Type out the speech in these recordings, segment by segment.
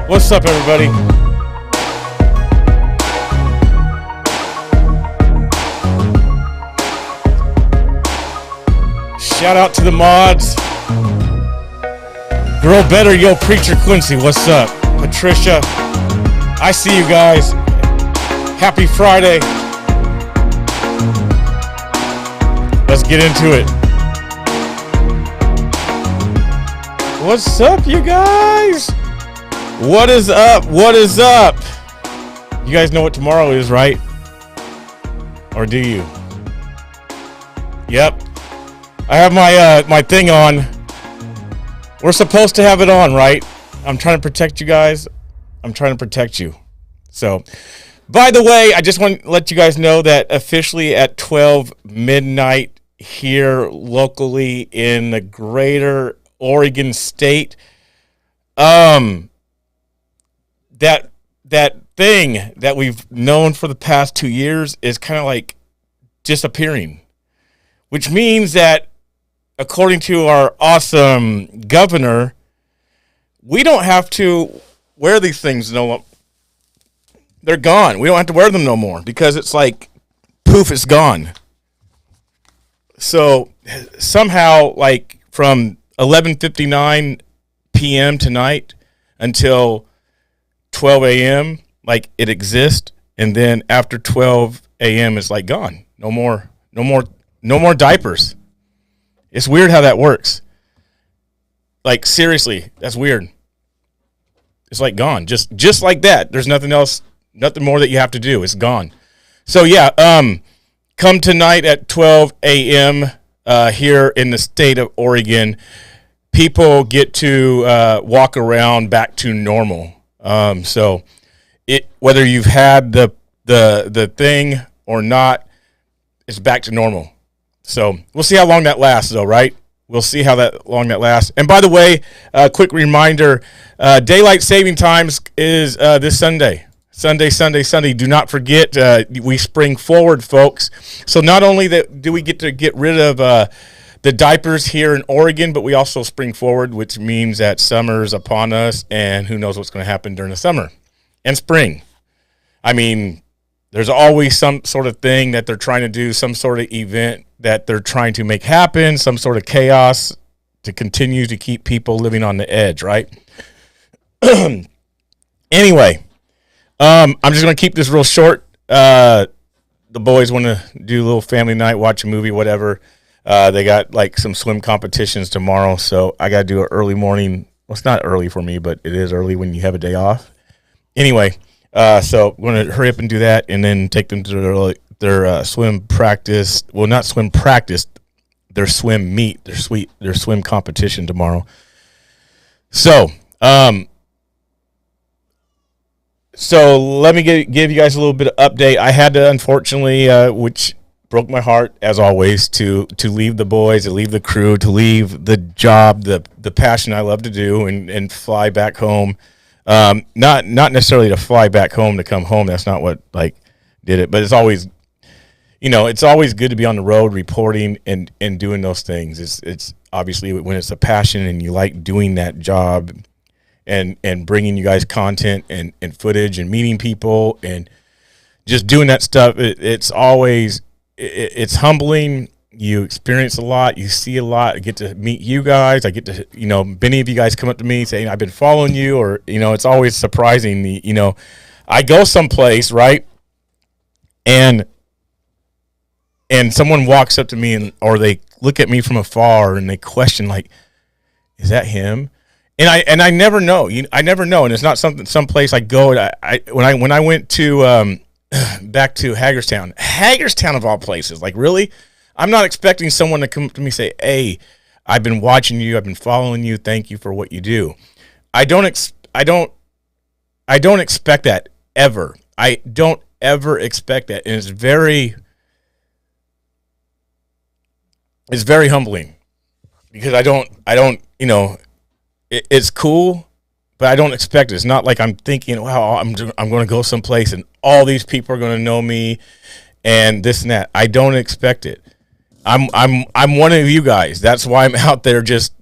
What's up, everybody? Shout out to the mods. Girl Better, yo, Preacher Quincy, what's up? Patricia, I see you guys. Happy Friday. Let's get into it. What's up, you guys? What is up? What is up? You guys know what tomorrow is, right? Or do you? Yep. I have my thing on. We're supposed to have it on, right? I'm trying to protect you guys. I'm trying to protect you. So, by the way, I just want to let you guys know that officially at 12 midnight here locally in the greater Oregon state, that thing that we've known for the past 2 years is kind of like disappearing, which means that according to our awesome governor, we don't have to wear these things no more. They're gone. We don't have to wear them no more because it's like poof, it's gone. So somehow, like from 11:59 p.m. tonight until 12 a.m., like it exists, and then after 12 a.m. it's like gone. No more diapers. It's weird how that works. Like seriously, that's weird. It's like gone, just like that. There's nothing else, nothing more that you have to do. It's gone. So yeah, come tonight at 12 a.m. Here in the state of Oregon, people get to walk around back to normal. So whether you've had the thing or not, it's back to normal. So we'll see how long that lasts, though, right? We'll see how long that lasts. And by the way, quick reminder, daylight saving times is this Sunday. Sunday. Do not forget, we spring forward, folks. So not only do we get to get rid of the diapers here in Oregon, but we also spring forward, which means that summer's upon us, and who knows what's going to happen during the summer and spring. I mean, there's always some sort of thing that they're trying to do, some sort of event that they're trying to make happen, some sort of chaos to continue to keep people living on the edge, right? Anyway, I'm just going to keep this real short. The boys want to do a little family night, watch a movie, whatever. They got like some swim competitions tomorrow, so I got to do an early morning. Well, it's not early for me, but it is early when you have a day off. Anyway, so I'm going to hurry up and do that and then take them to their swim practice. Well, not swim practice, their swim meet, their swim competition tomorrow. So, let me give you guys a little bit of update. I had to, unfortunately, which broke my heart, as always, to leave the boys, to leave the crew, to leave the job, the passion I love to do, and fly back home. Not necessarily to fly back home to come home. That's not what did it. But it's always, it's always good to be on the road reporting and doing those things. It's obviously when it's a passion and you like doing that job and bringing you guys content and footage and meeting people and just doing that stuff. It's always. It's humbling. You experience a lot. You see a lot. I get to meet you guys. I get to, many of you guys come up to me saying, I've been following you, or, it's always surprising. I go someplace, right? And someone walks up to me or they look at me from afar and they question, like, is that him? And I never know. I never know. And it's not some place I go. When I went to, back to Hagerstown of all places. Like, really? I'm not expecting someone to come up to me and say, hey, I've been watching you. I've been following you. Thank you for what you do. I don't expect that ever. I don't ever expect that. And it's very humbling because I don't, it's cool. But I don't expect it. It's not like I'm thinking, wow, I'm going to go someplace and all these people are going to know me and this and that. I don't expect it. I'm one of you guys. That's why I'm out there just,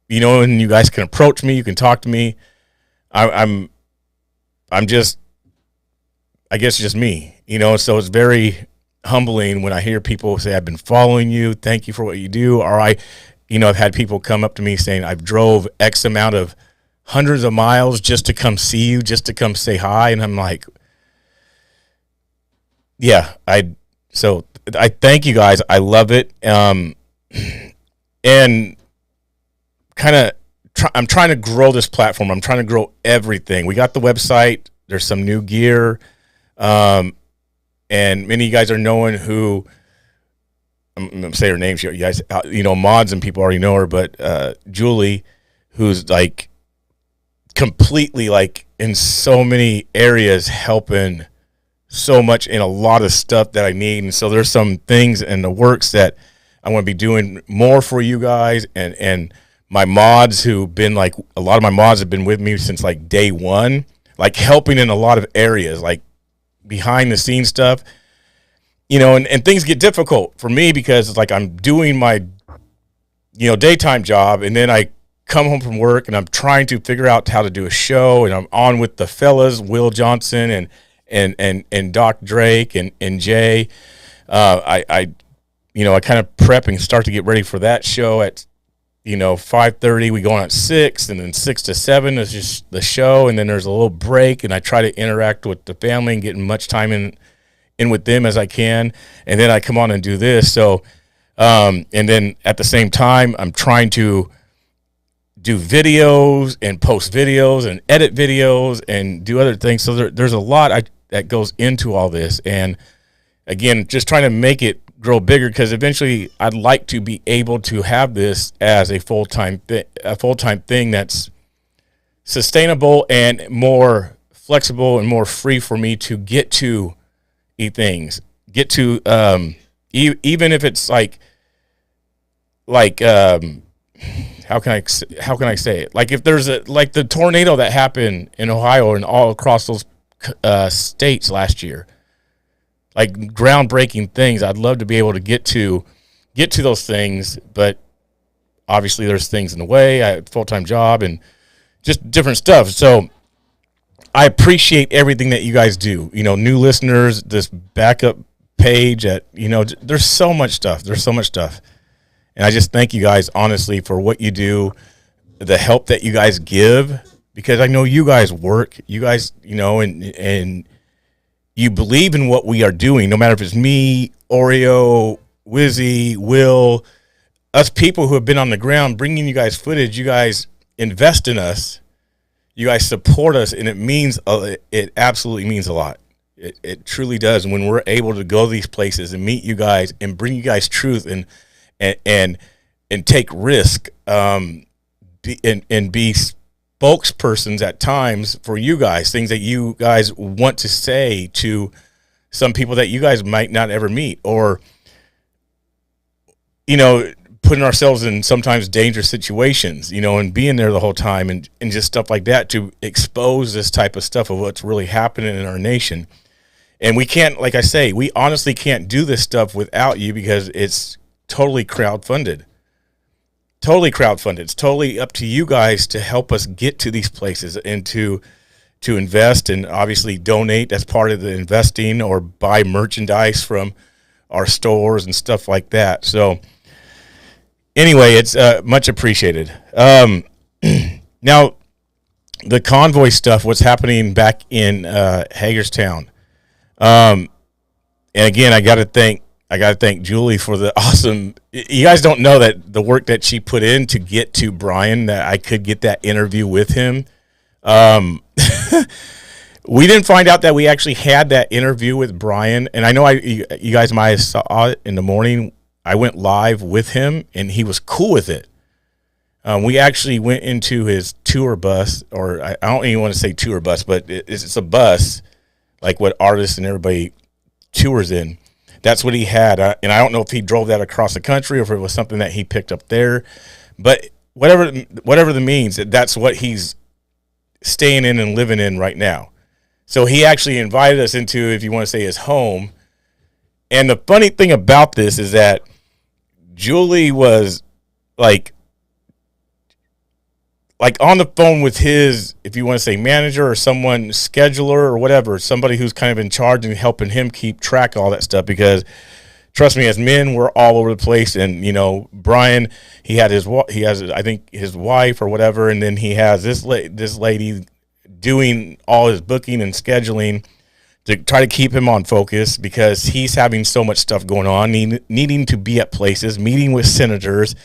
and you guys can approach me. You can talk to me. I'm just, I guess, just me, So it's very humbling when I hear people say, "I've been following you. Thank you for what you do." Or I've had people come up to me saying, "I've drove X amount of hundreds of miles just to come see you, just to come say hi," and I'm like, yeah, so I thank you guys. I love it. And kind of, I'm trying to grow this platform. I'm trying to grow everything. We got the website. There's some new gear. And many of you guys are knowing who, I'm going to say her name. You guys, mods and people already know her, but Julie, who's like completely like in so many areas helping so much in a lot of stuff that I need. And so there's some things in the works that I want to be doing more for you guys. And my mods who've been like, a lot of my mods have been with me since like day one, like helping in a lot of areas, like behind the scenes stuff, and things get difficult for me because it's like I'm doing my, daytime job. And then I come home from work and I'm trying to figure out how to do a show, and I'm on with the fellas, Will Johnson and Doc Drake and Jay. I kind of prep and start to get ready for that show at 5:30. We go on at 6, and then 6 to 7 is just the show, and then there's a little break, and I try to interact with the family and get as much time in with them as I can, and then I come on and do this. So and then at the same time I'm trying to do videos and post videos and edit videos and do other things. So there's a lot that goes into all this, and again, just trying to make it grow bigger, because eventually I'd like to be able to have this as a full-time thing that's sustainable and more flexible and more free for me to get to things, get to even if it's like how can I say it? Like if there's like the tornado that happened in Ohio and all across those states last year, like groundbreaking things. I'd love to be able to get to those things, but obviously there's things in the way. I have a full-time job and just different stuff. So I appreciate everything that you guys do. New listeners, this backup page at, there's so much stuff. And I just thank you guys honestly for what you do, the help that you guys give, because I know you guys work, you guys, and you believe in what we are doing, no matter if it's me, Oreo, Wizzy, Will, us people who have been on the ground bringing you guys footage. You guys invest in us. You guys support us, and it absolutely means a lot. It truly does. And when we're able to go to these places and meet you guys and bring you guys truth and take risk, and be spokespersons at times for you guys, things that you guys want to say to some people that you guys might not ever meet, or putting ourselves in sometimes dangerous situations, and being there the whole time and just stuff like that to expose this type of stuff of what's really happening in our nation. And we can't, like I say, we honestly can't do this stuff without you, because it's totally crowdfunded. It's totally up to you guys to help us get to these places and to invest and obviously donate. That's part of the investing, or buy merchandise from our stores and stuff like that. So anyway, it's much appreciated. Now, the Convoy stuff, what's happening back in Hagerstown. And again, I got to thank Julie for the awesome. You guys don't know that the work that she put in to get to Brian, that I could get that interview with him. We didn't find out that we actually had that interview with Brian, and I know you guys might have saw it in the morning. I went live with him, and he was cool with it. We actually went into his tour bus, or I don't even want to say tour bus, but it's a bus, like what artists and everybody tours in. That's what he had, and I don't know if he drove that across the country or if it was something that he picked up there. But whatever the means, that's what he's staying in and living in right now. So he actually invited us into, if you want to say, his home. And the funny thing about this is that Julie was like like on the phone with his, if you want to say manager or someone, scheduler or whatever, somebody who's kind of in charge and helping him keep track of all that stuff. Because trust me, as men, we're all over the place. And, you know, Brian, he has, I think, his wife or whatever. And then he has this lady doing all his booking and scheduling to try to keep him on focus, because he's having so much stuff going on, needing to be at places, meeting with senators,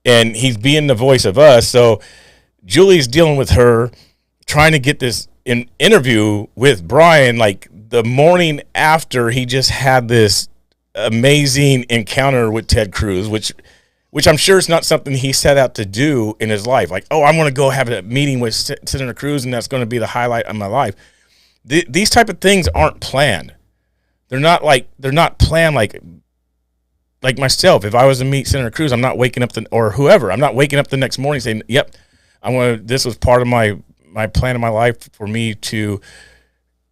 and he's being the voice of us. So Julie's dealing with her, trying to get this interview with Brian, like the morning after he just had this amazing encounter with Ted Cruz, which I'm sure is not something he set out to do in his life. Like, oh, I'm going to go have a meeting with Senator Cruz, and that's going to be the highlight of my life. These type of things aren't planned. They're not planned like myself. If I was to meet Senator Cruz, I'm not waking up or whoever. I'm not waking up the next morning saying, "Yep, this was part of my plan of my life for me to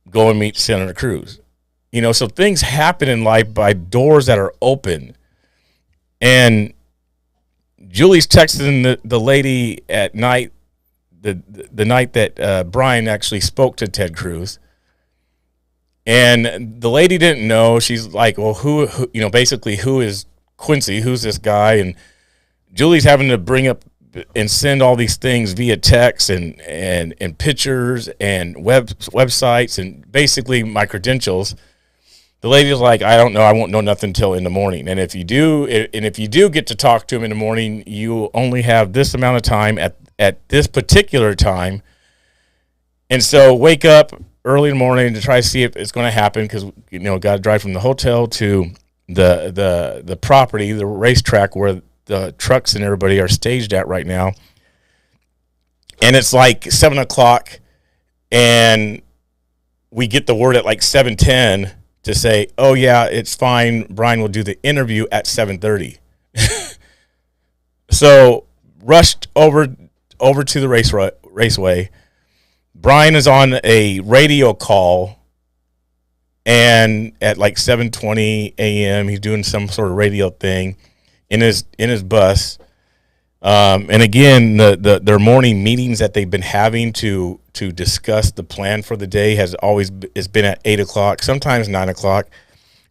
go and meet Senator Cruz." You know, so things happen in life by doors that are open. And Julie's texting the lady at night, the night that Brian actually spoke to Ted Cruz. And the lady didn't know. She's like, well, who you know, basically, who is Quincy? Who's this guy? And Julie's having to bring up and send all these things via text and pictures and websites and basically my credentials. The lady's like, I don't know. I won't know nothing until in the morning. And if you do get to talk to him in the morning, you only have this amount of time at this particular time. And so wake up early in the morning to try to see if it's going to happen, because, you know, got to drive from the hotel to the property, the racetrack where the trucks and everybody are staged at right now. And it's like 7 o'clock, and we get the word at like 7:10 to say, oh yeah, it's fine, Brian will do the interview at 7:30. So rushed over to the raceway. Brian is on a radio call, and at like 7:20 a.m. he's doing some sort of radio thing in his bus. And again, their morning meetings that they've been having to discuss the plan for the day has been at 8 o'clock, sometimes 9 o'clock,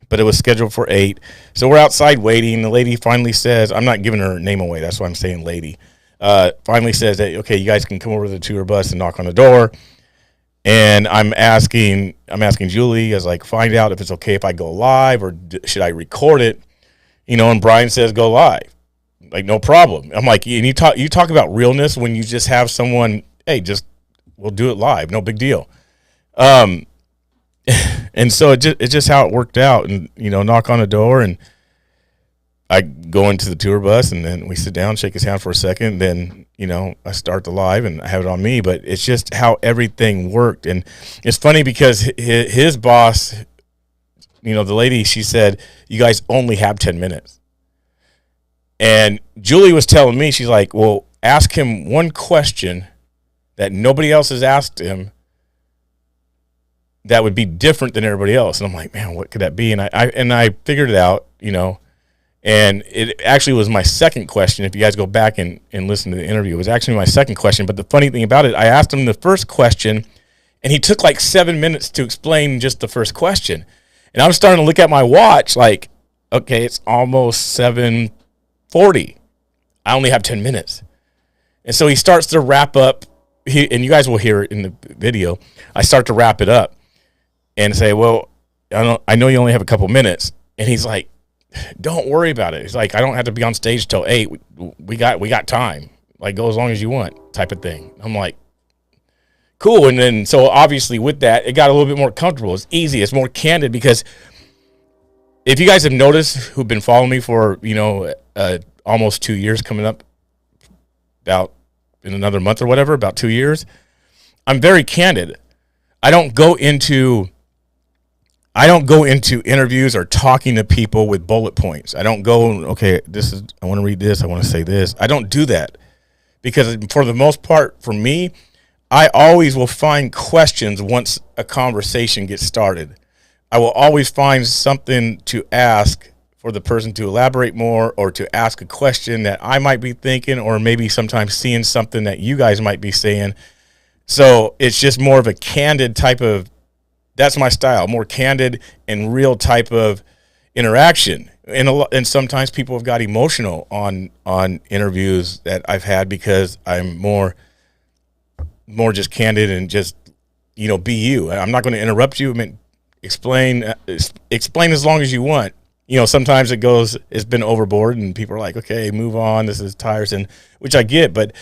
but it was scheduled for 8. So we're outside waiting. The lady finally says, I'm not giving her name away, that's why I'm saying lady. Finally says that, okay, you guys can come over to the tour bus and knock on the door. And I'm asking Julie, I was like, find out if it's okay if I go live or should I record it? You know, and Brian says, go live. Like, no problem. I'm like, and you talk about realness when you just have someone, hey, we'll do it live. No big deal. And so it's just how it worked out. And, you know, knock on the door, and I go into the tour bus, and then we sit down, shake his hand for a second. Then, you know, I start the live and I have it on me, but it's just how everything worked. And it's funny because his boss, you know, the lady, she said, you guys only have 10 minutes. And Julie was telling me, she's like, well, ask him one question that nobody else has asked him that would be different than everybody else. And I'm like, man, what could that be? And I figured it out, you know, and it actually was my second question. If you guys go back and listen to the interview, it was actually my second question. But the funny thing about it, I asked him the first question, and he took like 7 minutes to explain just the first question. And I'm starting to look at my watch like, okay, it's almost 7:40. I only have 10 minutes. And so he starts to wrap up, and you guys will hear it in the video. I start to wrap it up and say, well, I know you only have a couple minutes. And he's like, don't worry about it. He's like, I don't have to be on stage till 8. We got time. Like, go as long as you want, type of thing. I'm like, cool. And then, so obviously with that, it got a little bit more comfortable. It's easy. It's more candid, because if you guys have noticed, who've been following me for, you know, almost 2 years, coming up about in another month or whatever, about 2 years, I'm very candid. I don't go into interviews or talking to people with bullet points. I don't go, okay, I want to read this, I want to say this. I don't do that, because for the most part, for me, I always will find questions once a conversation gets started. I will always find something to ask for the person to elaborate more or to ask a question that I might be thinking, or maybe sometimes seeing something that you guys might be saying. So it's just more of a candid type of, that's my style, more candid and real type of interaction. And sometimes people have got emotional on interviews that I've had because I'm more just candid and just, be you. I'm not going to interrupt you. I mean, explain as long as you want. Sometimes it's been overboard and people are like, okay, move on. This is tiresome, which I get, but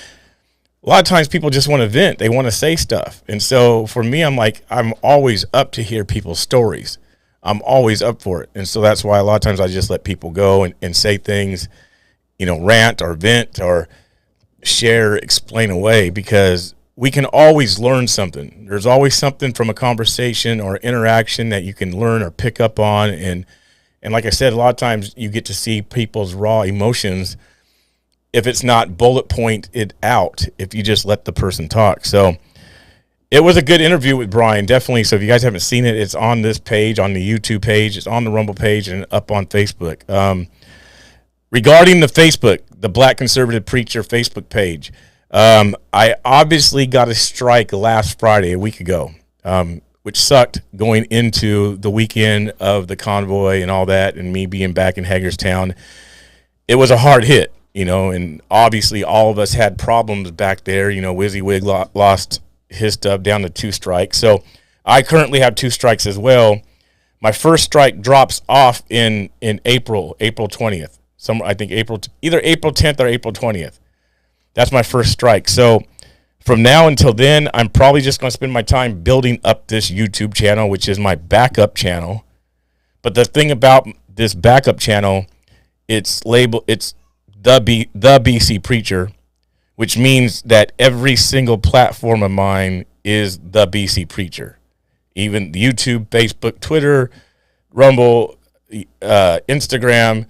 a lot of times people just want to vent. They want to say stuff. And so for me, I'm always up to hear people's stories. I'm always up for it. And so that's why a lot of times I just let people go and say things, rant or vent or share, explain away, because we can always learn something. There's always something from a conversation or interaction that you can learn or pick up on. And like I said, a lot of times you get to see people's raw emotions if it's not bullet pointed out, if you just let the person talk. So it was a good interview with Brian, definitely. So if you guys haven't seen it, it's on this page, on the YouTube page, it's on the Rumble page, and up on Facebook. Regarding the Facebook, the Black Conservative Preacher Facebook page, I obviously got a strike last Friday, a week ago, which sucked going into the weekend of the convoy and all that, and me being back in Hagerstown. It was a hard hit, and obviously all of us had problems back there. WYSIWYG lost his stuff down to 2 strikes. So I currently have 2 strikes as well. My first strike drops off in April 20th. I think either April 10th or April 20th. That's my first strike. So from now until then, I'm probably just going to spend my time building up this YouTube channel, which is my backup channel. But the thing about this backup channel, it's the BC Preacher, which means that every single platform of mine is the BC Preacher. Even YouTube, Facebook, Twitter, Rumble, Instagram,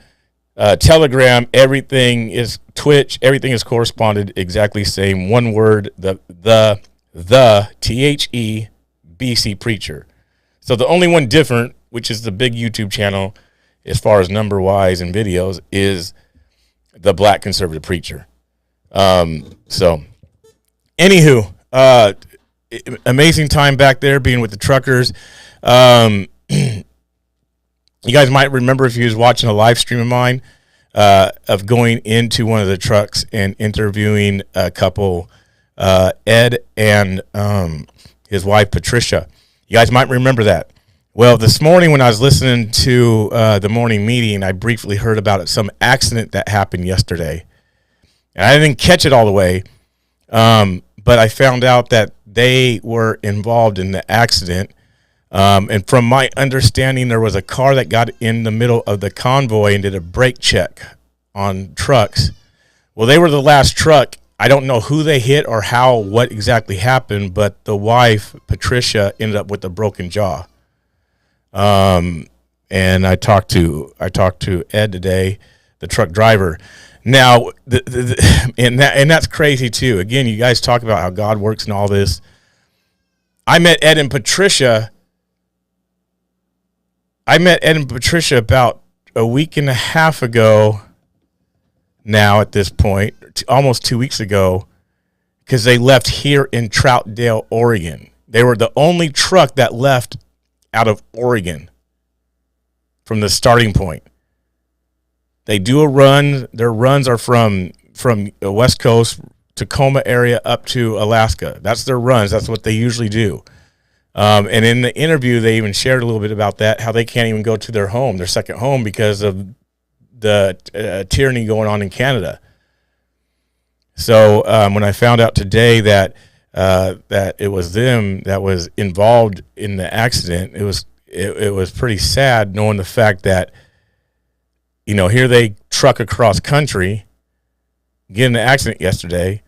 Telegram, everything is Twitch, everything is corresponded exactly same. One word, the THE BC Preacher. So the only one different, which is the big YouTube channel as far as number wise and videos, is the Black Conservative Preacher. So anywho, amazing time back there being with the truckers. You guys might remember, if you was watching a live stream of mine, of going into one of the trucks and interviewing a couple, Ed and his wife Patricia. You guys might remember that. Well, this morning when I was listening to the morning meeting, I briefly heard about some accident that happened yesterday. And I didn't catch it all the way, but I found out that they were involved in the accident. And from my understanding, there was a car that got in the middle of the convoy and did a brake check on trucks. Well, they were the last truck. I don't know who they hit or what exactly happened, but the wife, Patricia, ended up with a broken jaw. And I talked to Ed today, the truck driver. Now, and that's crazy too. Again, you guys talk about how God works and all this. I met Ed and Patricia about a week and a half ago now at this point, almost 2 weeks ago, because they left here in Troutdale, Oregon. They were the only truck that left out of Oregon from the starting point. They do a run. Their runs are from the West Coast, Tacoma area up to Alaska. That's their runs. That's what they usually do. And in the interview, they even shared a little bit about that, how they can't even go to their home, their second home, because of the tyranny going on in Canada. So when I found out today that it was them that was involved in the accident, it was pretty sad, knowing the fact that, here they truck across country, get in an accident yesterday.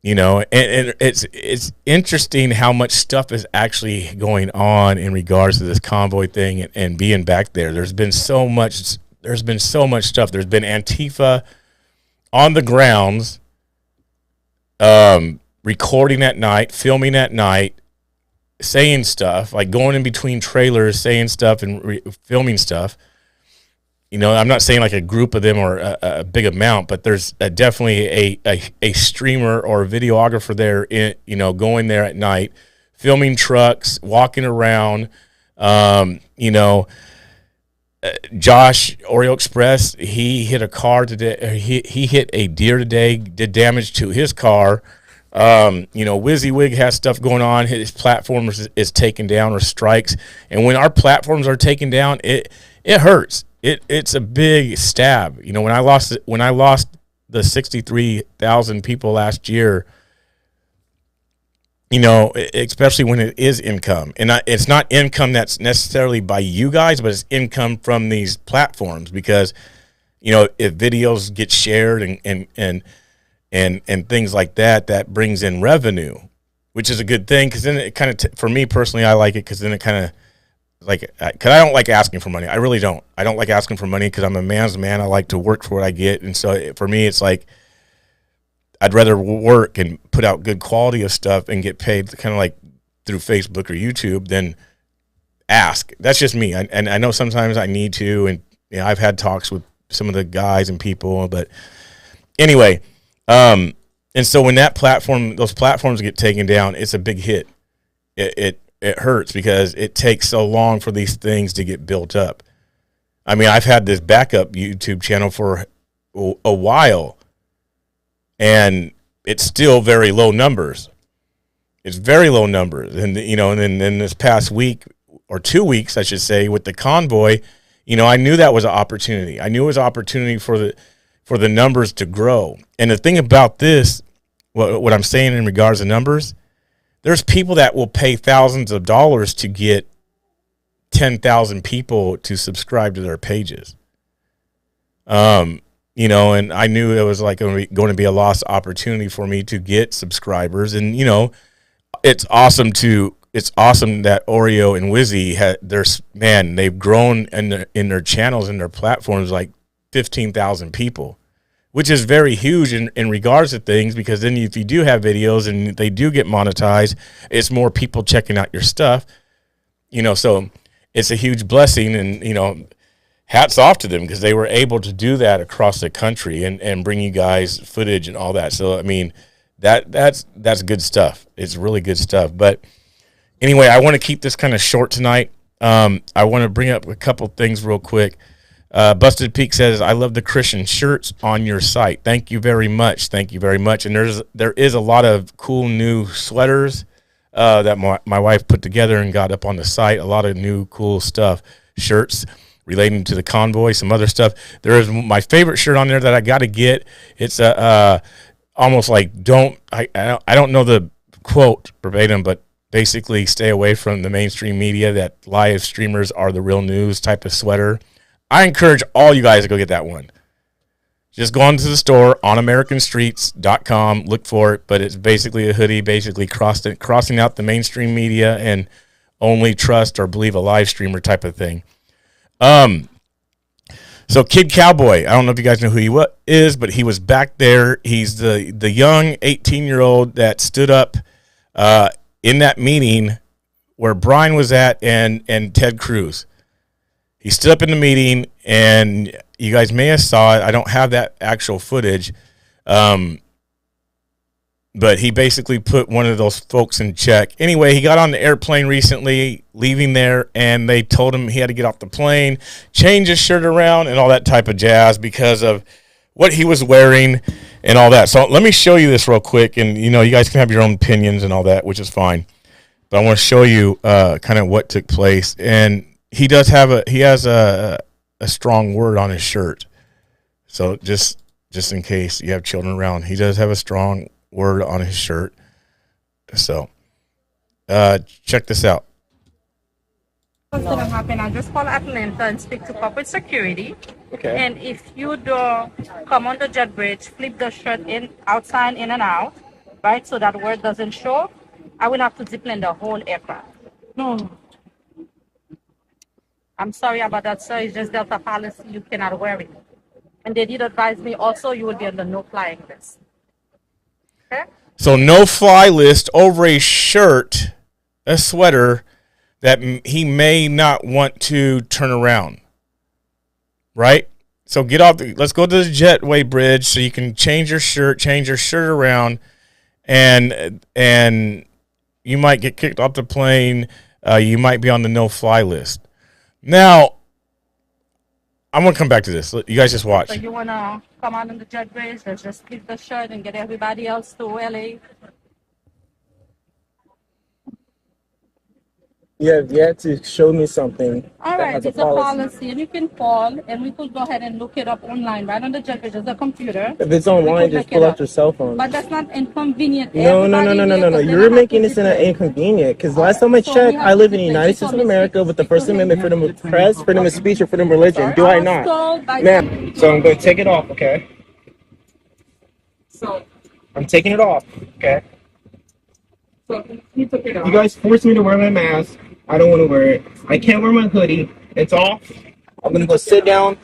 And it's interesting how much stuff is actually going on in regards to this convoy thing and being back there. There's been so much stuff. There's been Antifa on the grounds, recording at night, filming at night, saying stuff, like going in between trailers, saying stuff and filming stuff. you know, I'm not saying like a group of them or a big amount, but there's definitely a streamer or a videographer there, you know, going there at night, filming trucks, walking around. You know, Josh Oreo Express, he hit a car today. He hit a deer today, did damage to his car. You know, WYSIWYG has stuff going on. His platform is taken down or strikes, and when our platforms are taken down, it hurts. It's a big stab. You know, when I lost the 63,000 people last year, you know, especially when it is income, and it's not income that's necessarily by you guys, but it's income from these platforms, because, you know, if videos get shared and things like that, that brings in revenue, which is a good thing, because then it kind of, for me personally, I like it, because then it kind of, like, because I don't like asking for money. I really don't. I don't like asking for money, because I'm a man's man. I like to work for what I get, and so for me, it's like, I'd rather work and put out good quality of stuff and get paid kind of like through Facebook or YouTube than ask. That's just me. And I know sometimes I need to, and you know, I've had talks with some of the guys and people, but anyway, and so when those platforms get taken down, it's a big hit. It hurts, because it takes so long for these things to get built up. I mean, I've had this backup YouTube channel for a while, and it's still very low numbers. It's very low numbers. And, you know, and then this past week, or 2 weeks, I should say, with the Convoy, you know, I knew that was an opportunity. I knew it was an opportunity for the numbers to grow. And the thing about this, what I'm saying in regards to numbers, there's people that will pay thousands of dollars to get 10,000 people to subscribe to their pages. You know, and I knew it was like going to be a lost opportunity for me to get subscribers. And, you know, it's awesome that Oreo and Wizzy they've grown in their channels and their platforms like 15,000 people, which is very huge in regards to things, because then if you do have videos and they do get monetized, it's more people checking out your stuff, you know, so it's a huge blessing. And, you know, hats off to them, because they were able to do that across the country and bring you guys footage and all that. So, I mean, that's good stuff. It's really good stuff. But anyway, I want to keep this kind of short tonight. I want to bring up a couple things real quick. Busted Peak says, I love the Christian shirts on your site. Thank you very much. Thank you very much. And there is a lot of cool new sweaters that my wife put together and got up on the site. A lot of new cool stuff, shirts relating to the Convoy, some other stuff. There is my favorite shirt on there that I got to get. It's almost like I don't know the quote verbatim, but basically stay away from the mainstream media, that live streamers are the real news type of sweater. I encourage all you guys to go get that one. Just go onto the store on AmericanStreets.com, look for it, but it's basically a hoodie, basically crossing out the mainstream media and only trust or believe a live streamer type of thing. So Kid Cowboy, I don't know if you guys know who he is, but he was back there. He's the young 18-year-old that stood up in that meeting where Brian was at and Ted Cruz. He stood up in the meeting, and you guys may have saw it. I don't have that actual footage, but he basically put one of those folks in check. Anyway, he got on the airplane recently, leaving there, and they told him he had to get off the plane, change his shirt around, and all that type of jazz because of what he was wearing and all that. So let me show you this real quick, and, you know, you guys can have your own opinions and all that, which is fine. But I want to show you kind of what took place. And he has a strong word on his shirt. So just in case you have children around, he does have a strong word on his shirt. So check this out. What's going to happen? I'll just call Atlanta and speak to corporate security. Okay. And if you do come on the jet bridge, flip the shirt outside, in and out, right? So that word doesn't show. I will have to deplane the whole aircraft. No. I'm sorry about that, sir. It's just Delta policy. You cannot wear it. And they did advise me also you will be on the no-flying list. Okay? So no-fly list over a shirt, a sweater, that he may not want to turn around. right? So get off. Let's go to the jetway bridge so you can change your shirt around, and you might get kicked off the plane. You might be on the no-fly list. Now, I'm gonna come back to this. You guys just watch. So you wanna come out on the jet bridge? Let's just split the shirt and get everybody else to LA. You have to show me something. All right, it's a policy, and you can call, and we could go ahead and look it up online, right on the jet bridge. There's a computer. If it's online, just pull out your cell phone. But that's not inconvenient. No. You're making this inconvenient. Because last time I checked, I live in the United States of America with the First Amendment, freedom of press, freedom of speech, or freedom of religion. Do I not? Ma'am, so I'm going to take it off, okay? So I'm taking it off, okay? So you took it off. You guys forced me to wear my mask. I don't want to wear it. I can't wear my hoodie. It's off. I'm going to go sit down.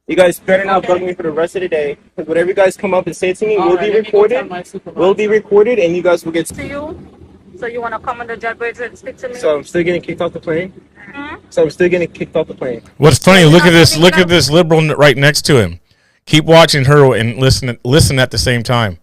You guys better not bug me for the rest of the day. Because whatever you guys come up and say to me will be recorded. Will be recorded, and you guys will get to you. So you want to come on the jet bridge and speak to me? So I'm still getting kicked off the plane? What's funny, look at this liberal right next to him. Keep watching her and listen at the same time.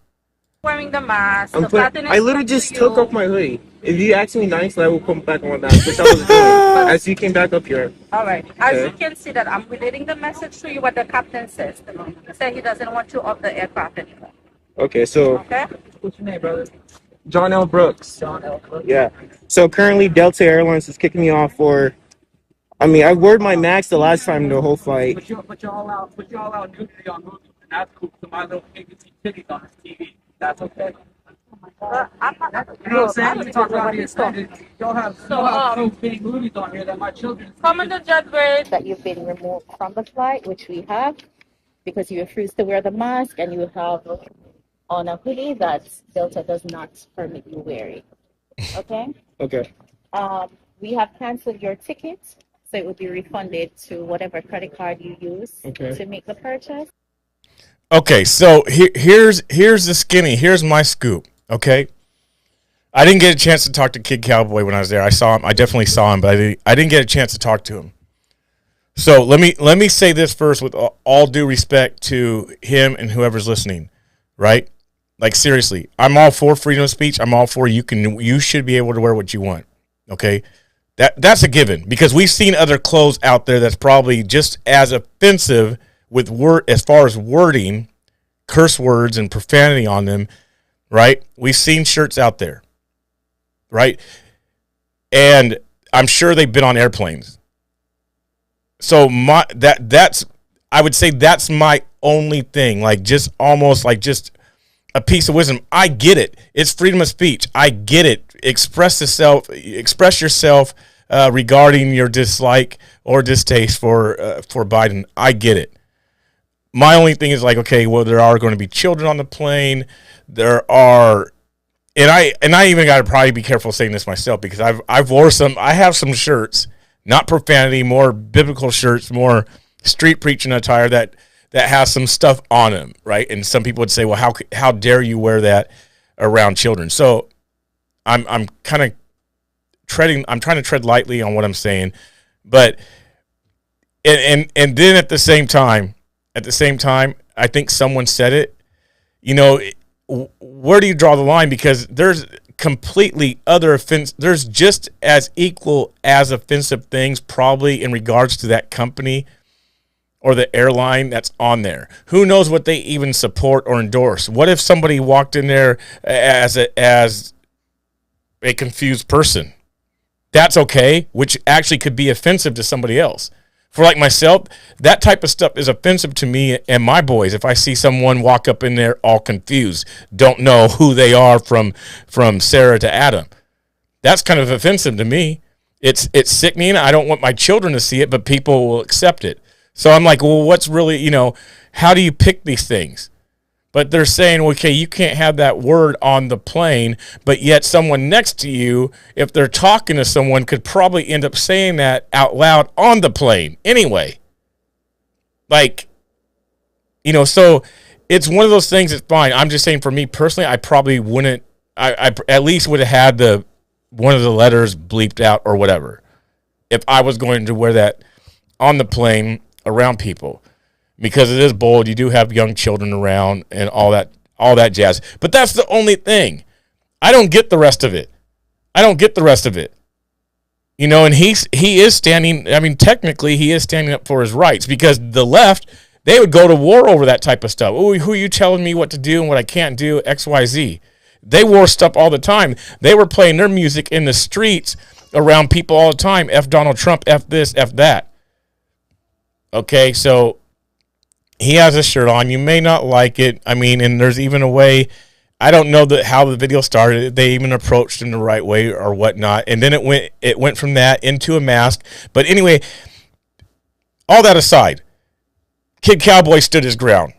Wearing the mask. I literally just took off my hoodie. If you ask me nicely, I will come back on my mask, which I was doing as you came back up here. All right. As you can see that I'm relating the message to you what the captain says. He said he doesn't want you off the aircraft anymore. Okay, so... Okay. What's your name, brother? John L. Brooks. John L. Brooks. Yeah. So currently, Delta Airlines is kicking me off for... I mean, I wore my mask the last time the whole flight. Put you all out nudity on movies, and that's cool. So my little kid can see titties on his TV. That's okay. You know what I'm saying? We talk about the extended. Y'all have so many movies on here that my children. Come on the jet bridge. That you've been removed from the flight, which we have, because you refuse to wear the mask and you have on a hoodie that Delta does not permit you wearing. Okay? Okay. We have canceled your ticket, so it will be refunded to whatever credit card you use to make the purchase. Okay, so here's the skinny. Here's my scoop. Okay, I didn't get a chance to talk to Kid Cowboy when I was there. I saw him. I definitely saw him, but I didn't get a chance to talk to him. So let me say this first, with all due respect to him and whoever's listening, right? Like, seriously, I'm all for freedom of speech. I'm all for you should be able to wear what you want. Okay, that's a given, because we've seen other clothes out there that's probably just as offensive with as far as wording, curse words and profanity on them, right? We've seen shirts out there, right? And I'm sure they've been on airplanes. So I would say that's my only thing, like just almost like just a piece of wisdom. I get it. It's freedom of speech. I get it. Express yourself regarding your dislike or distaste for Biden. I get it. My only thing is like, okay, well, there are going to be children on the plane. There are, and I even got to probably be careful saying this myself, because I have some shirts, not profanity, more biblical shirts, more street preaching attire that has some stuff on them, right? And some people would say, well, how dare you wear that around children? So I'm kind of I'm trying to tread lightly on what I'm saying, but and then at the same time, I think someone said it, you know, where do you draw the line? Because there's completely other offense. There's just as equal as offensive things probably in regards to that company or the airline that's on there. Who knows what they even support or endorse? What if somebody walked in there as a confused person? That's okay, which actually could be offensive to somebody else. For like myself, that type of stuff is offensive to me and my boys. If I see someone walk up in there all confused, don't know who they are from Sarah to Adam, that's kind of offensive to me. It's sickening. I don't want my children to see it, but people will accept it. So I'm like, well, what's really, how do you pick these things? But they're saying, okay, you can't have that word on the plane, but yet someone next to you, if they're talking to someone, could probably end up saying that out loud on the plane anyway. Like, so it's one of those things that's fine. I'm just saying, for me personally, I probably wouldn't, I at least would have had one of the letters bleeped out or whatever if I was going to wear that on the plane around people. because it is bold. You do have young children around and all that jazz. But that's the only thing. I don't get the rest of it. You know, and he is standing. I mean, technically, he is standing up for his rights, because the left, they would go to war over that type of stuff. Oh, who are you telling me what to do and what I can't do? X, Y, Z. They wore stuff all the time. They were playing their music in the streets around people all the time. F Donald Trump, F this, F that. Okay, so he has a shirt on. You may not like it. I mean, and there's even a way. I don't know how the video started. They even approached in the right way or whatnot. And then it went from that into a mask. But anyway, all that aside, Kid Cowboy stood his ground.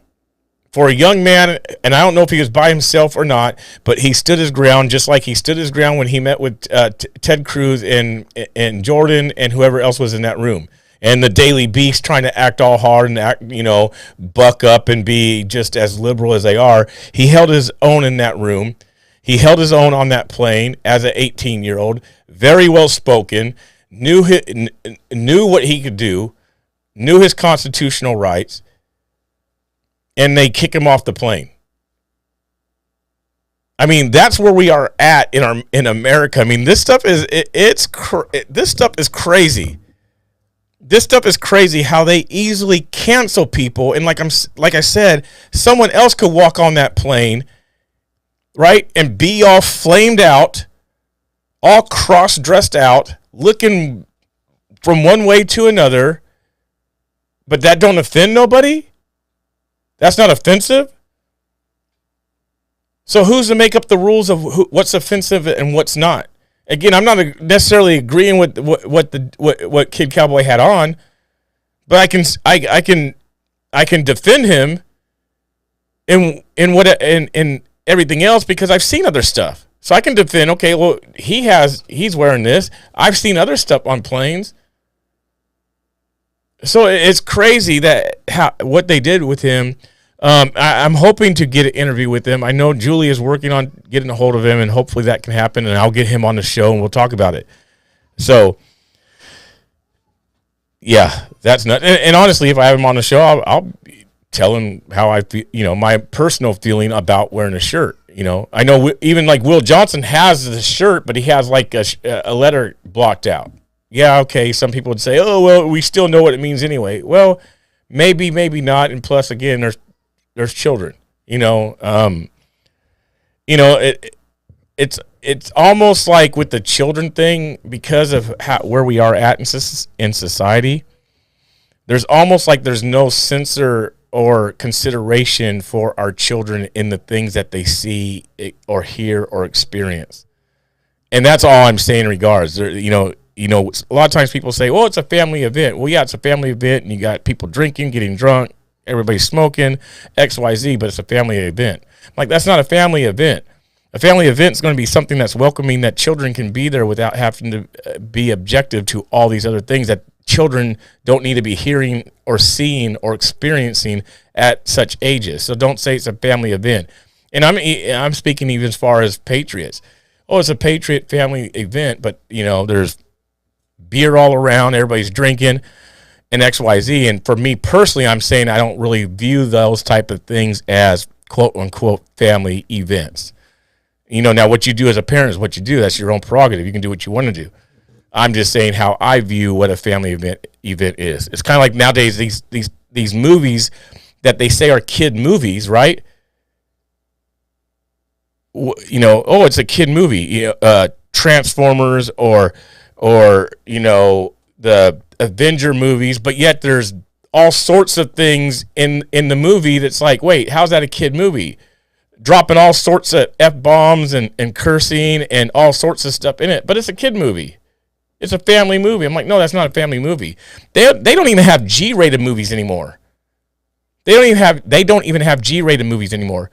For a young man, and I don't know if he was by himself or not, but he stood his ground, just like he stood his ground when he met with Ted Cruz and Jordan and whoever else was in that room. And the Daily Beast trying to act all hard and act, you know, buck up and be just as liberal as they are. He held his own in that room. He held his own on that plane as an 18-year-old, very well spoken, knew what he could do, knew his constitutional rights, and they kick him off the plane. I mean, that's where we are at in America. I mean, this stuff is this stuff is crazy. This stuff is crazy how they easily cancel people, and like I said, someone else could walk on that plane, right, and be all flamed out, all cross-dressed out, looking from one way to another, but that don't offend nobody? That's not offensive? So who's to make up the rules of what's offensive and what's not? Again, I'm not necessarily agreeing with what Kid Cowboy had on, but I can defend him in everything else, because I've seen other stuff. So I can defend. Okay, well he's wearing this. I've seen other stuff on planes. So it's crazy that what they did with him. I'm hoping to get an interview with him. I know Julie is working on getting a hold of him, and hopefully that can happen, and I'll get him on the show, and we'll talk about it. So, yeah, that's not. And honestly, if I have him on the show, I'll tell him how I feel, you know, my personal feeling about wearing a shirt. You know, I know even like Will Johnson has the shirt, but he has like a letter blocked out. Yeah, okay, some people would say, oh, well, we still know what it means anyway. Well, maybe not, and plus, again, there's children, it's almost like with the children thing, because of where we are at in society, there's almost like there's no censor or consideration for our children in the things that they see or hear or experience. And that's all I'm saying in regards. A lot of times people say, well, it's a family event. Well, yeah, it's a family event, and you got people drinking, getting drunk, everybody's smoking, X, Y, Z, but it's a family event. Like, that's not a family event. A family event is going to be something that's welcoming, that children can be there without having to be objective to all these other things that children don't need to be hearing or seeing or experiencing at such ages. So don't say it's a family event. And I'm speaking even as far as Patriots. Oh, it's a Patriot family event, but, there's beer all around, everybody's drinking, and X, Y, Z. And for me personally, I'm saying I don't really view those type of things as quote unquote family events. Now what you do as a parent is what you do. That's your own prerogative. You can do what you want to do. I'm just saying how I view what a family event is. It's kind of like nowadays these movies that they say are kid movies, right? Oh, it's a kid movie. Transformers or the Avenger movies, but yet there's all sorts of things in the movie that's like, wait, how's that a kid movie? Dropping all sorts of F-bombs and cursing and all sorts of stuff in it, but it's a kid movie. It's a family movie. I'm like, no, that's not a family movie. They don't even have G-rated movies anymore. They don't even have G-rated movies anymore.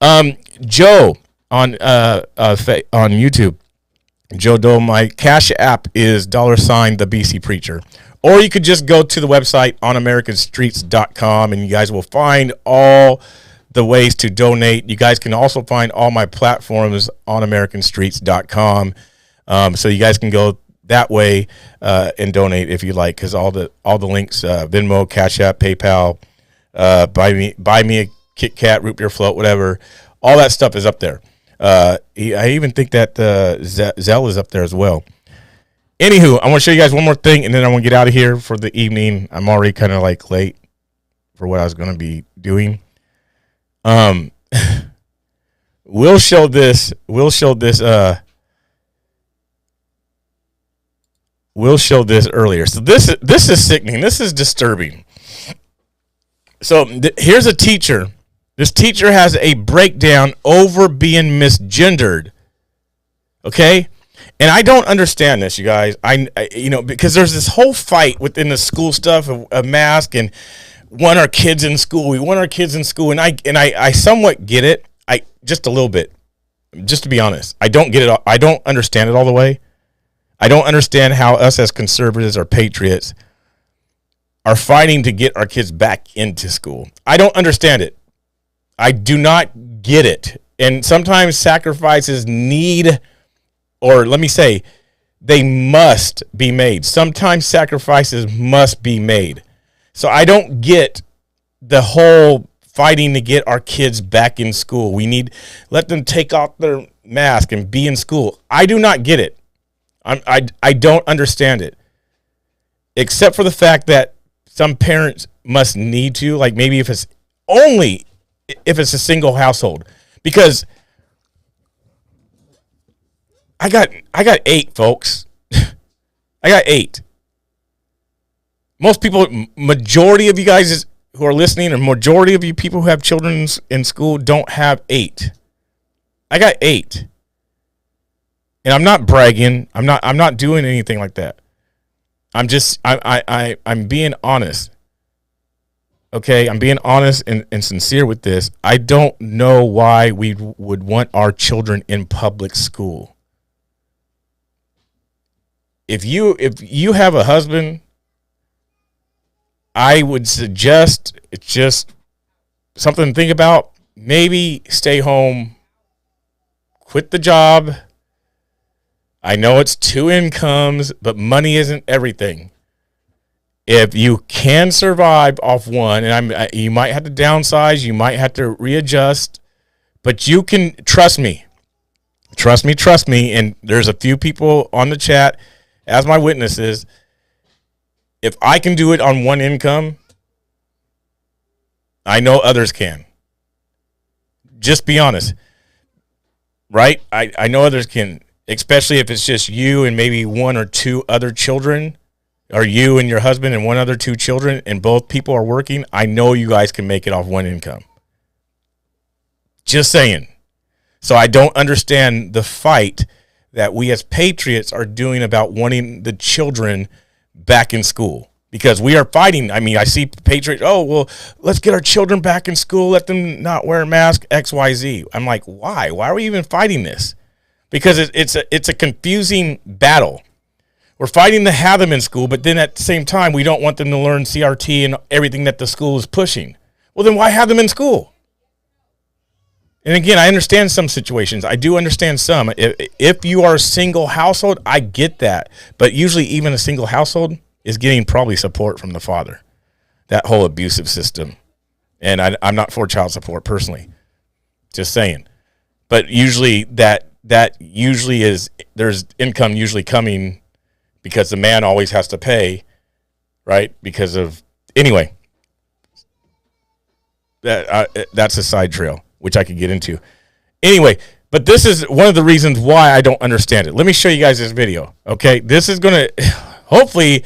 Joe on YouTube. Joe Dole, my Cash App is $the BC Preacher. Or you could just go to the website onamericanstreets.com, and you guys will find all the ways to donate. You guys can also find all my platforms on onamericanstreets.com. So you guys can go that way and donate if you like, because all the links, Venmo, Cash App, PayPal, buy me a Kit Kat, root beer float, whatever. All that stuff is up there. I even think that Zelle is up there as well. Anywho, I want to show you guys one more thing, and then I want to get out of here for the evening. I'm already kind of like late for what I was going to be doing. We'll show this earlier. So this is sickening. This is disturbing. So here's a teacher. This teacher has a breakdown over being misgendered. Okay? And I don't understand this, you guys. I because there's this whole fight within the school stuff of mask and want our kids in school. We want our kids in school, and I somewhat get it. Just a little bit. Just to be honest, I don't get it. I don't understand it all the way. I don't understand how us as conservatives or patriots are fighting to get our kids back into school. I don't understand it. I do not get it. And sometimes sacrifices need, or let me say, they must be made. Sometimes sacrifices must be made. So I don't get the whole fighting to get our kids back in school. We need, let them take off their mask and be in school. I do not get it. I don't understand it. Except for the fact that some parents must need to, like maybe if it's a single household. Because I got 8, folks. I got 8. Most people, majority of you guys who are listening, or majority of you people who have children in school don't have 8. I got 8. And I'm not bragging. I'm not doing anything like that. I'm being honest. Okay, I'm being honest and sincere with this. I don't know why we would want our children in public school. If you have a husband, I would suggest it's just something to think about. Maybe stay home, quit the job. I know it's 2 incomes, but money isn't everything. If you can survive off one, and you might have to downsize, you might have to readjust, but you can, trust me, and there's a few people on the chat as my witnesses. If I can do it on 1 income, I know others can. Just be honest, right? I know others can, especially if it's just you and maybe 1 or 2 other children, or you and your husband and 1 other 2 children, and both people are working. I know you guys can make it off 1 income. Just saying. So I don't understand the fight that we as patriots are doing about wanting the children back in school, because we are fighting. I mean, I see patriots, oh, well, let's get our children back in school. Let them not wear a mask, XYZ. I'm like, why? Why are we even fighting this? Because it's a confusing battle. We're fighting to have them in school, but then at the same time, we don't want them to learn CRT and everything that the school is pushing. Well, then why have them in school? And again, I understand some situations. I do understand some. If you are a single household, I get that. But usually even a single household is getting probably support from the father. That whole abusive system. And I'm not for child support personally. Just saying. But usually that usually is, there's income usually coming because the man always has to pay, right? Because of, anyway, that's a side trail, which I could get into. Anyway, but this is one of the reasons why I don't understand it. Let me show you guys this video, okay? This is going to, hopefully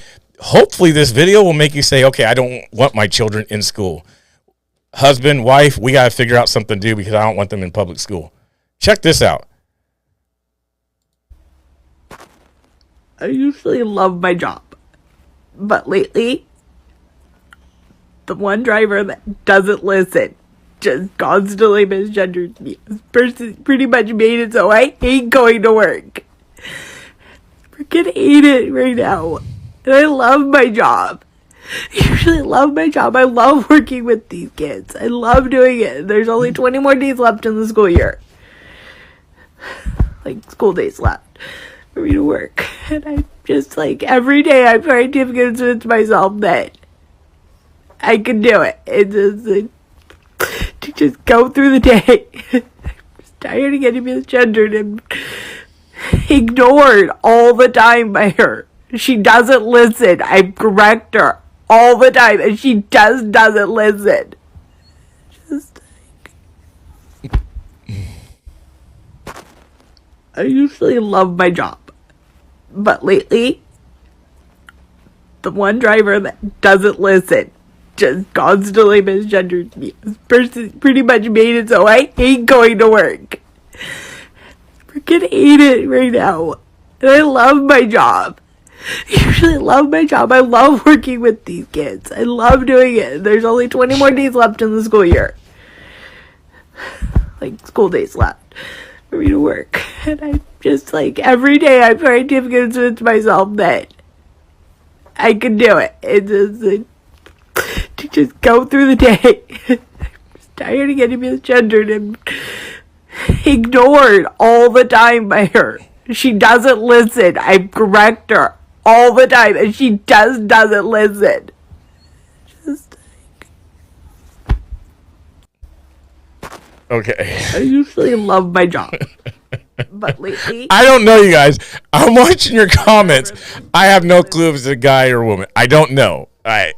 this video will make you say, okay, I don't want my children in school. Husband, wife, we got to figure out something to do because I don't want them in public school. Check this out. I usually love my job, but lately, the one driver that doesn't listen just constantly misgenders me. This person pretty much made it so I hate going to work. Freaking hate it right now. And I love my job. I usually love my job. I love working with these kids. I love doing it. There's only 20 more days left in the school year. Like, school days left for me to work. And I just, like, every day I'm trying to convince myself that I can do it. It's to just go through the day. I'm just tired of getting misgendered and ignored all the time by her. She doesn't listen. I correct her all the time, and she doesn't listen. I usually love my job, but lately, the one driver that doesn't listen just constantly misgenders me. This person pretty much made it so I hate going to work. Freaking hate it right now. And I love my job. I usually love my job. I love working with these kids. I love doing it. There's only 20 more days left in the school year. Like, school days left for me to work. And I'm just like, every day I'm trying to convince myself that I can do it. It's just to just go through the day. I'm just tired of getting misgendered and ignored all the time by her. She doesn't listen. I correct her all the time, and she doesn't listen. Just Okay. I usually love my job, but lately I don't know, you guys. I'm watching your comments. I have no clue if it's a guy or a woman. I don't know. I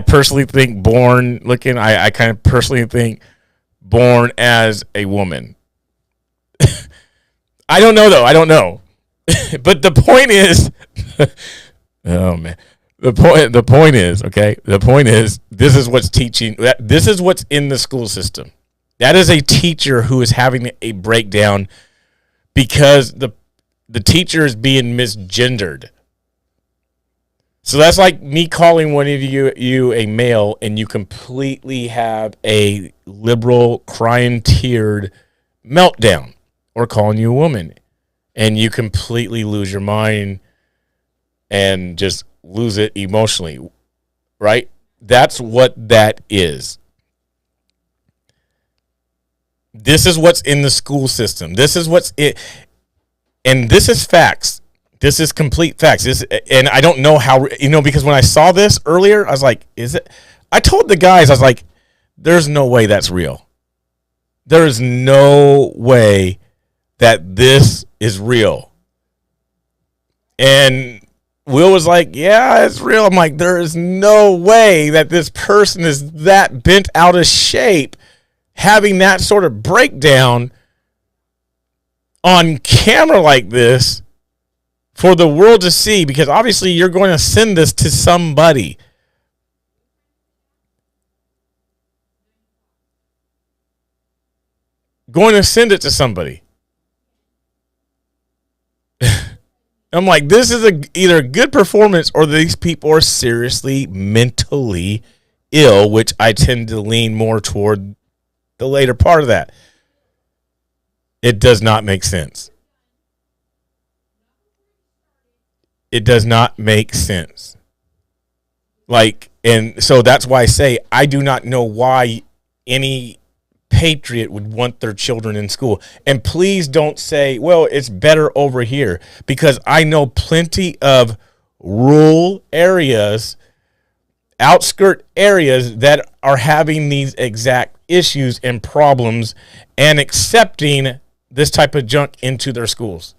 personally think born looking. I kind of personally think born as a woman. I don't know though. I don't know. But the point is, oh man. The point is, okay. The point is, this is what's teaching. This is what's in the school system. That is a teacher who is having a breakdown because the teacher is being misgendered. So that's like me calling one of you a male, and you completely have a liberal, crying, teared meltdown, or calling you a woman, and you completely lose your mind and just lose it emotionally, right? That's what that is. This is what's in the school system. This is what's it, and this is facts. This is complete facts. And I don't know how, because when I saw this earlier, I was like, is it? I told the guys, I was like, there's no way that's real. There is no way that this is real. And Will was like, yeah, it's real. I'm like, there is no way that this person is that bent out of shape, having that sort of breakdown on camera like this for the world to see, because obviously you're going to send this to somebody. Going to send it to somebody. I'm like, this is either a good performance or these people are seriously mentally ill, which I tend to lean more toward the later part of that. It does not make sense. It does not make sense. Like, and so that's why I say I do not know why any patriot would want their children in school. And please don't say, well, it's better over here, because I know plenty of rural areas, outskirt areas that are having these exact issues and problems and accepting this type of junk into their schools.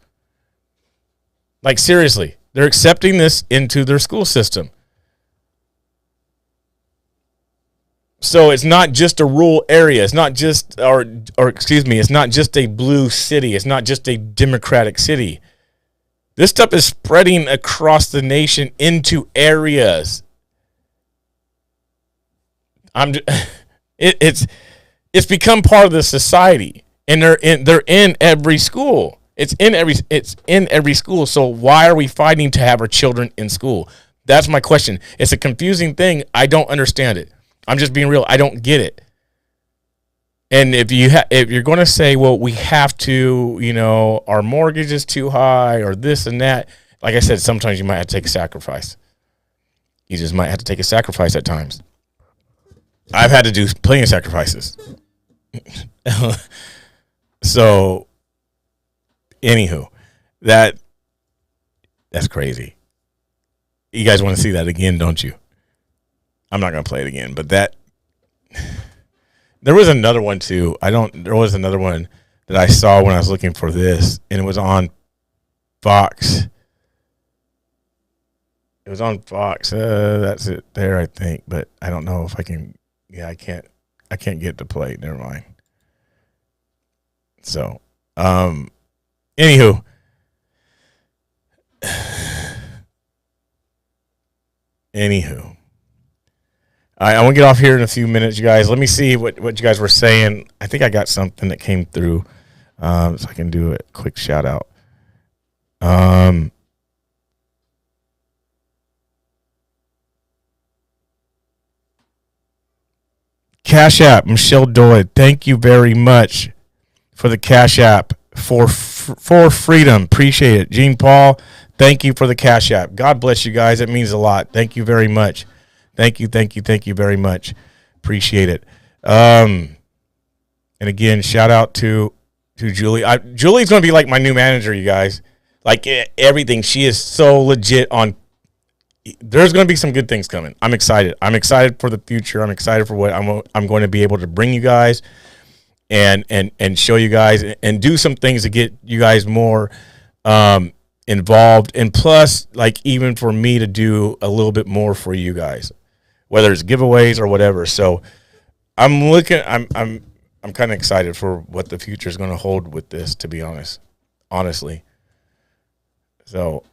Like, seriously, they're accepting this into their school system. So it's not just a rural area. It's not just, it's not just a blue city. It's not just a Democratic city. This stuff is spreading across the nation into areas. It's become part of the society, and they're in every school. It's in every school. So why are we fighting to have our children in school? That's my question. It's a confusing thing. I don't understand it. I'm just being real. I don't get it. And if you're going to say, well, we have to, our mortgage is too high or this and that, like I said, sometimes you might have to take a sacrifice. You just might have to take a sacrifice at times. I've had to do plenty of sacrifices. So, anywho, that's crazy. You guys want to see that again, don't you? I'm not gonna play it again. But that there was another one too. There was another one that I saw when I was looking for this, and it was on Fox. It was on Fox. That's it there, I think. But I don't know if I can. Yeah, I can't get to play. Never mind. So, anywho. Anywho. I want to get off here in a few minutes, you guys. Let me see what you guys were saying. I think I got something that came through, so I can do a quick shout out. Cash App, Michelle Doyd. Thank you very much for the Cash App for freedom. Appreciate it. Gene Paul, thank you for the Cash App. God bless you guys. It means a lot. Thank you very much. Thank you very much. Appreciate it. And again, shout out to Julie. Julie's going to be like my new manager, you guys. Like everything. She is so legit on. There's going to be some good things coming. I'm excited. I'm excited for the future. I'm excited for what I'm going to be able to bring you guys and show you guys and do some things to get you guys more involved. And plus, like even for me to do a little bit more for you guys, whether it's giveaways or whatever. So I'm kind of excited for what the future is going to hold with this, to be honestly. So,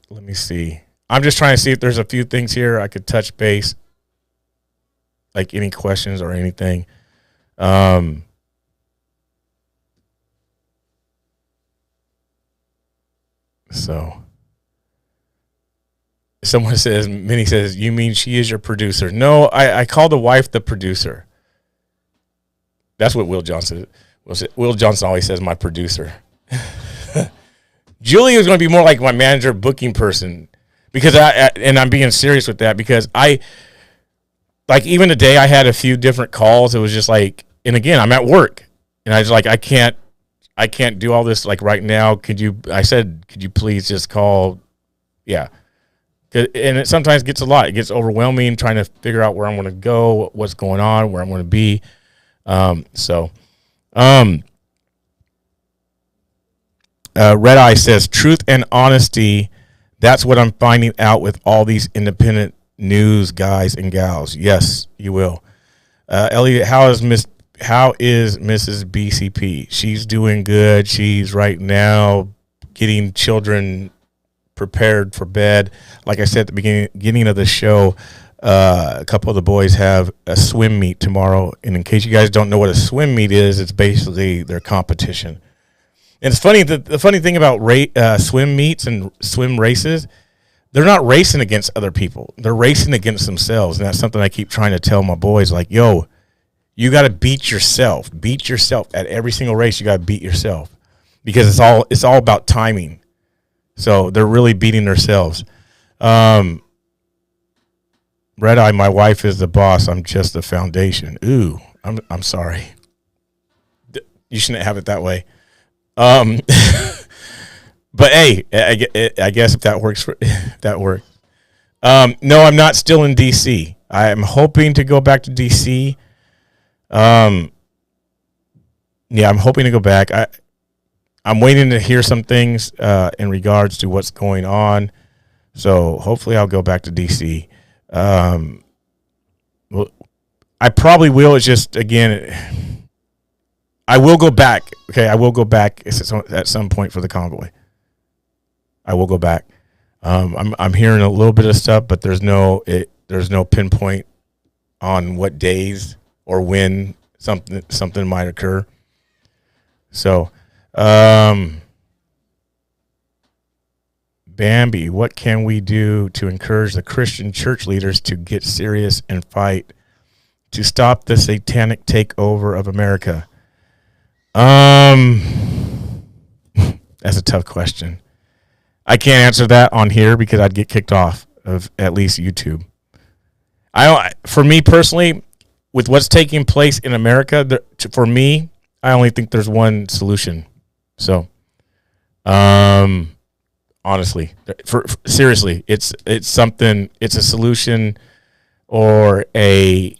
let me see. I'm just trying to see if there's a few things here I could touch base, like any questions or anything. So someone says, Minnie says, you mean she is your producer? No, I call the wife the producer. That's what Will Johnson always says, my producer. Julie is going to be more like my manager, booking person, because I'm being serious with that, because like even today I had a few different calls. It was just like, and again, I'm at work and I was like, I can't do all this like right now. I said, could you please just call? Yeah. And it sometimes gets a lot. It gets overwhelming trying to figure out where I'm going to go, what's going on, where I'm going to be. Red Eye says, truth and honesty, that's what I'm finding out with all these independent news guys and gals. Yes, you will. Elliot, how is Mrs. BCP? She's doing good. She's right now getting children prepared for bed. Like I said at the beginning of the show, a couple of the boys have a swim meet tomorrow. And in case you guys don't know what a swim meet is, it's basically their competition. And it's funny, the funny thing about swim meets and swim races, they're not racing against other people. They're racing against themselves. And that's something I keep trying to tell my boys, like, yo, you got to beat yourself. Beat yourself at every single race. You got to beat yourself, because it's all about timing. So they're really beating themselves. Red Eye, my wife is the boss. I'm just the foundation. Ooh, I'm sorry. You shouldn't have it that way. But hey, I guess if that works, that works. No, I'm not still in DC. I am hoping to go back to DC. Yeah, I'm hoping to go back. I'm waiting to hear some things in regards to what's going on. So hopefully I'll go back to DC. Well, I probably will. It's just, again, I will go back. Okay, I will go back at some point for the convoy. I will go back. I'm hearing a little bit of stuff, but there's no pinpoint on what days or when something might occur. So, Bambi, what can we do to encourage the Christian church leaders to get serious and fight to stop the satanic takeover of America? That's a tough question. I can't answer that on here because I'd get kicked off of at least YouTube. For me personally, with what's taking place in America, for me, I only think there's one solution. So, Honestly, seriously, it's something. It's a solution, or it's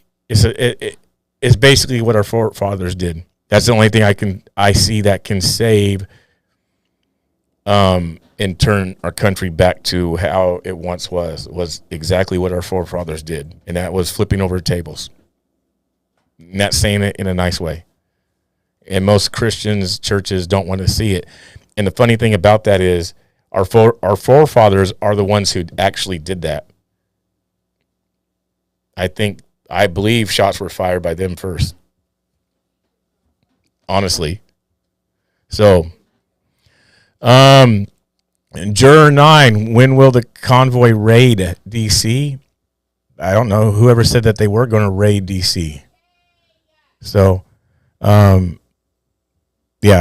basically what our forefathers did. That's the only thing I see that can save, and turn our country back to how it once was exactly what our forefathers did, and that was flipping over tables. Not saying it in a nice way. And most Christians, churches don't want to see it. And the funny thing about that is our forefathers are the ones who actually did that. I believe shots were fired by them first. Honestly. So, Juror 9, when will the convoy raid DC? I don't know. Whoever said that they were going to raid DC. So, yeah,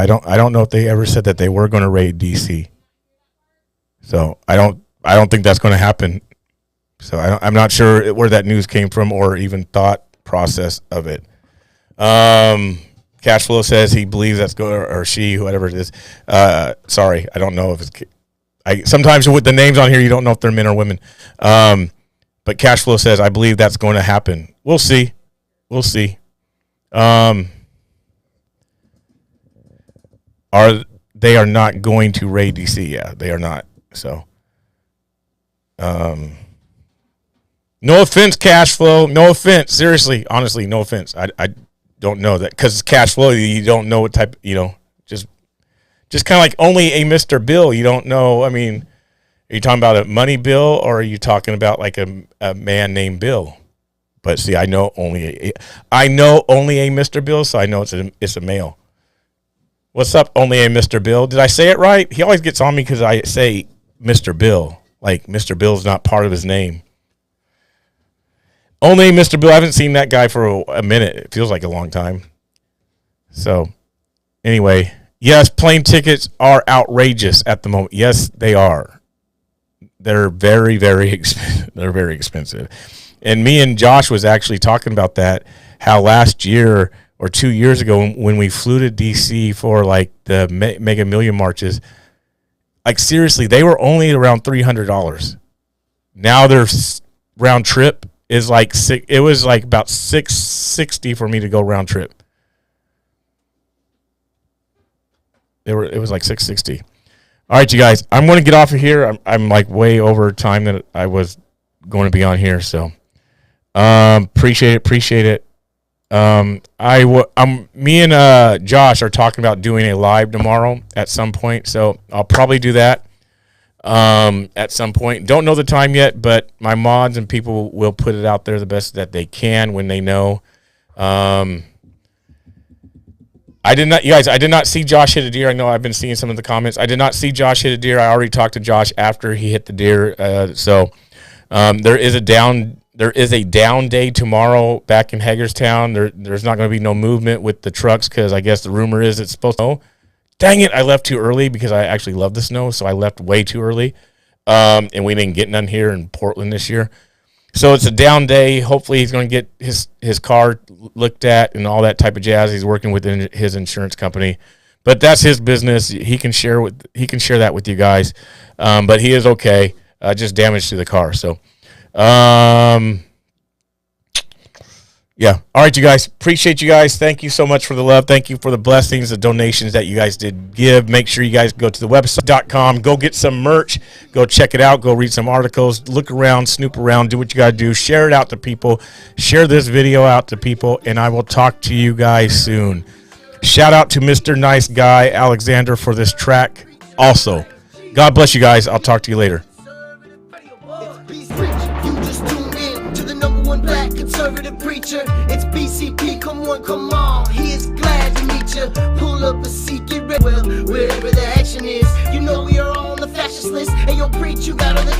I don't know if they ever said that they were going to raid DC. So I don't think that's going to happen. So I'm not sure where that news came from or even thought process of it. Cashflow says he believes that's going, or she, whatever it is. Sorry, I don't know if it's. Sometimes with the names on here, you don't know if they're men or women. But Cashflow says I believe that's going to happen. We'll see. They are not going to raid DC? Yeah, they are not. So, no offense, Cashflow. No offense. Seriously, honestly, no offense. I don't know that because it's Cashflow. You don't know what type. Just kind of like only a Mr. Bill. You don't know. I mean, are you talking about a money bill or are you talking about like a man named Bill? But see, I know only a Mr. Bill, so I know it's a male. What's up, only a Mr. Bill? Did I say it right? He always gets on me because I say Mr. Bill. Like Mr. Bill's not part of his name. Only Mr. Bill. I haven't seen that guy for a minute. It feels like a long time. So, anyway, yes, plane tickets are outrageous at the moment. Yes, they are. They're very, very expensive. They're very expensive. And me and Josh was actually talking about that, how last year or 2 years ago when we flew to DC for like the Mega Million marches, like seriously, they were only around $300. Now their round trip is like it was like about $660 for me to go round trip. It was like $660. All right, you guys, I'm going to get off of here. I'm like way over time that I was going to be on here, so appreciate it. Me and Josh are talking about doing a live tomorrow at some point, so I'll probably do that at some point. Don't know the time yet, but my mods and people will put it out there the best that they can when they know. I did not see Josh hit a deer. I know I've been seeing some of the comments. I did not see Josh hit a deer. I already talked to Josh after he hit the deer. So there is a down day tomorrow back in Hagerstown. There's not going to be no movement with the trucks because I guess the rumor is it's supposed to snow. Dang it, I left too early because I actually love the snow, so I left way too early. And we didn't get none here in Portland this year. So it's a down day. Hopefully he's going to get his car looked at and all that type of jazz. He's working with his insurance company. But that's his business. He can share that with you guys. But he is okay. Just damage to the car. So yeah. All right, you guys. Appreciate you guys. Thank you so much for the love. Thank you for the blessings, the donations that you guys did give. Make sure you guys go to the website.com. Go get some merch. Go check it out. Go read some articles. Look around, snoop around, do what you got to do. Share it out to people. Share this video out to people, and I will talk to you guys soon. Shout out to Mr. Nice Guy Alexander for this track also. God bless you guys. I'll talk to you later. Conservative preacher, it's BCP, come on, he is glad to meet you. Pull up a seat, get ready, well, wherever the action is. You know we are all on the fascist list, and you'll preach, you got all the